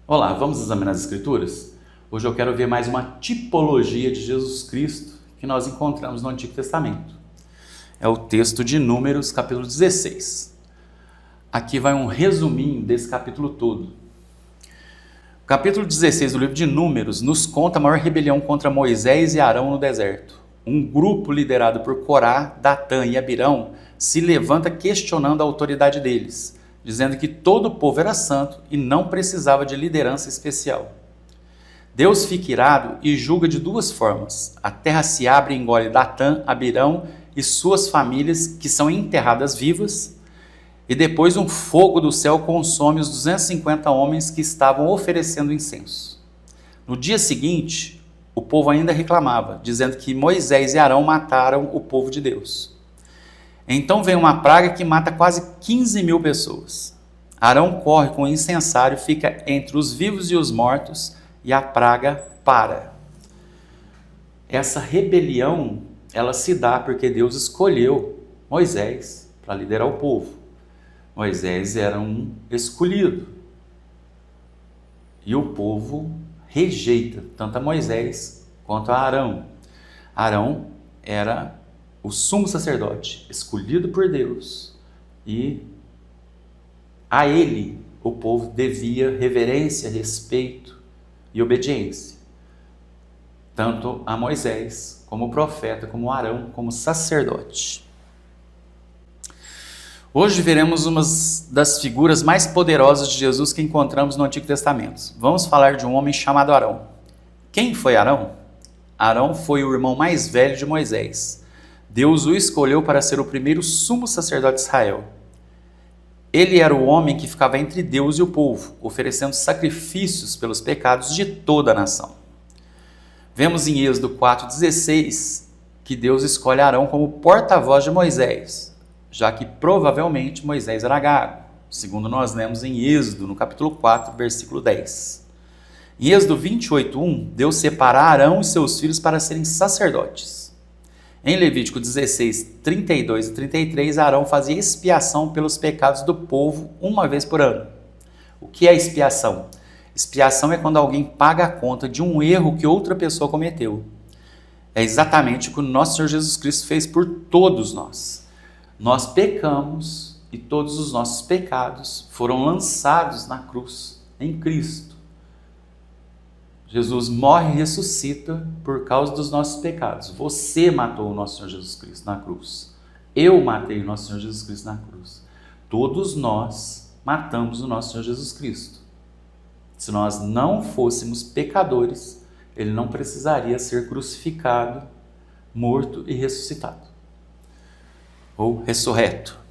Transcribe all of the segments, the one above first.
Olá, vamos examinar as Escrituras? Hoje eu quero ver mais uma tipologia de Jesus Cristo que nós encontramos no Antigo Testamento. É o texto de Números, capítulo 16. Aqui vai um resuminho desse capítulo todo. O capítulo 16 do livro de Números nos conta a maior rebelião contra Moisés e Arão no deserto. Um grupo liderado por Corá, Datã e Abirão se levanta questionando a autoridade deles, dizendo que todo o povo era santo e não precisava de liderança especial. Deus fica irado e julga de duas formas. A terra se abre e engole Datã, Abirão e suas famílias, que são enterradas vivas, e depois um fogo do céu consome os 250 homens que estavam oferecendo incenso. No dia seguinte, o povo ainda reclamava, dizendo que Moisés e Arão mataram o povo de Deus. Então vem uma praga que mata quase 15 mil pessoas. Arão corre com o incensário, fica entre os vivos e os mortos, e a praga para. Essa rebelião, ela se dá porque Deus escolheu Moisés para liderar o povo. Moisés era um escolhido. E o povo rejeita tanto a Moisés quanto a Arão. Arão era o sumo sacerdote, escolhido por Deus, e a ele o povo devia reverência, respeito e obediência. Tanto a Moisés, como profeta, como Arão, como sacerdote. Hoje veremos uma das figuras mais poderosas de Jesus que encontramos no Antigo Testamento. Vamos falar de um homem chamado Arão. Quem foi Arão? Arão foi o irmão mais velho de Moisés. Deus o escolheu para ser o primeiro sumo sacerdote de Israel. Ele era o homem que ficava entre Deus e o povo, oferecendo sacrifícios pelos pecados de toda a nação. Vemos em Êxodo 4,16 que Deus escolhe Arão como porta-voz de Moisés, já que provavelmente Moisés era gago, segundo nós lemos em Êxodo, no capítulo 4, versículo 10. Em Êxodo 28:1, Deus separa Arão e seus filhos para serem sacerdotes. Em Levítico 16, 32 e 33, Arão fazia expiação pelos pecados do povo uma vez por ano. O que é expiação? Expiação é quando alguém paga a conta de um erro que outra pessoa cometeu. É exatamente o que o nosso Senhor Jesus Cristo fez por todos nós. Nós pecamos e todos os nossos pecados foram lançados na cruz, em Cristo. Jesus morre e ressuscita por causa dos nossos pecados. Você matou o nosso Senhor Jesus Cristo na cruz. Eu matei o nosso Senhor Jesus Cristo na cruz. Todos nós matamos o nosso Senhor Jesus Cristo. Se nós não fôssemos pecadores, ele não precisaria ser crucificado, morto e ressuscitado. Ou ressurreto.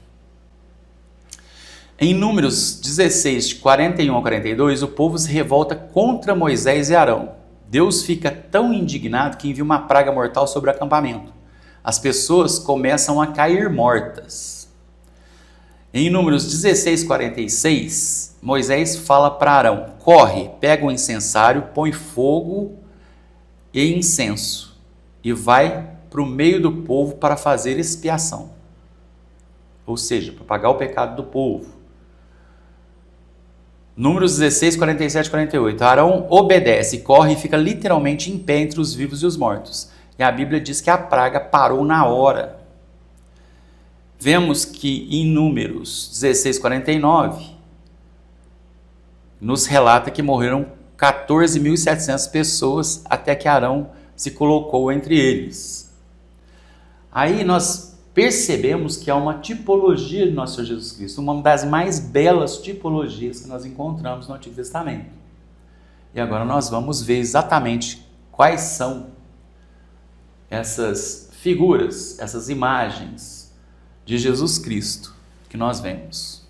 Em Números 16, de 41 a 42, o povo se revolta contra Moisés e Arão. Deus fica tão indignado que envia uma praga mortal sobre o acampamento. As pessoas começam a cair mortas. Em Números 16, 46, Moisés fala para Arão: corre, pega o incensário, põe fogo e incenso e vai para o meio do povo para fazer expiação. Ou seja, para pagar o pecado do povo. Números 16, 47 e 48. Arão obedece, corre e fica literalmente em pé entre os vivos e os mortos. E a Bíblia diz que a praga parou na hora. Vemos que em Números 16, 49, nos relata que morreram 14.700 pessoas até que Arão se colocou entre eles. Aí nós percebemos que há uma tipologia de nosso Senhor Jesus Cristo, uma das mais belas tipologias que nós encontramos no Antigo Testamento. E agora nós vamos ver exatamente quais são essas figuras, essas imagens de Jesus Cristo que nós vemos.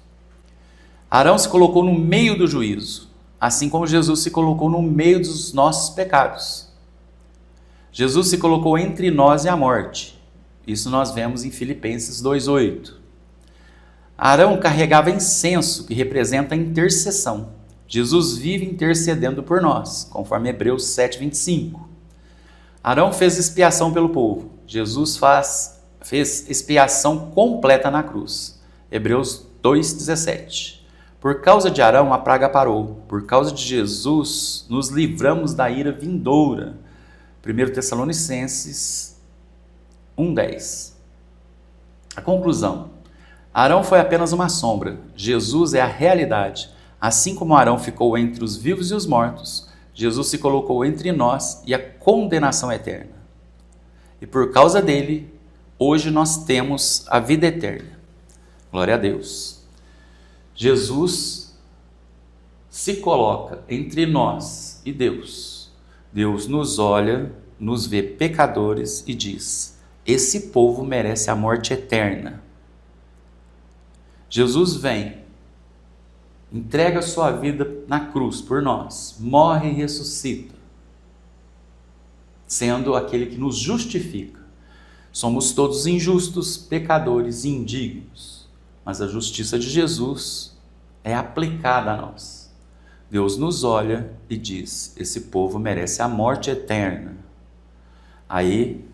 Arão se colocou no meio do juízo, assim como Jesus se colocou no meio dos nossos pecados. Jesus se colocou entre nós e a morte. Isso nós vemos em Filipenses 2,8. Arão carregava incenso, que representa a intercessão. Jesus vive intercedendo por nós, conforme Hebreus 7,25. Arão fez expiação pelo povo. Jesus fez expiação completa na cruz. Hebreus 2,17. Por causa de Arão, a praga parou. Por causa de Jesus, nos livramos da ira vindoura. 1 Tessalonicenses 1:10. A conclusão. Arão foi apenas uma sombra. Jesus é a realidade. Assim como Arão ficou entre os vivos e os mortos, Jesus se colocou entre nós e a condenação eterna. E por causa dele, hoje nós temos a vida eterna. Glória a Deus. Jesus se coloca entre nós e Deus. Deus nos olha, nos vê pecadores e diz: esse povo merece a morte eterna. Jesus vem, entrega sua vida na cruz por nós, morre e ressuscita, sendo aquele que nos justifica. Somos todos injustos, pecadores e indignos, mas a justiça de Jesus é aplicada a nós. Deus nos olha e diz: esse povo merece a morte eterna. Aí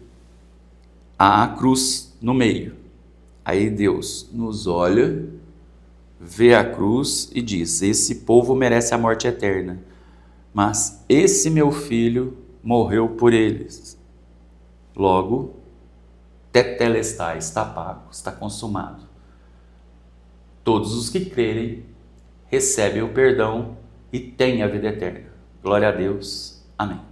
há a cruz no meio. Aí Deus nos olha, vê a cruz e diz: esse povo merece a morte eterna, mas esse meu filho morreu por eles. Logo, tetelestai, está pago, está consumado. Todos os que crerem recebem o perdão e têm a vida eterna. Glória a Deus. Amém.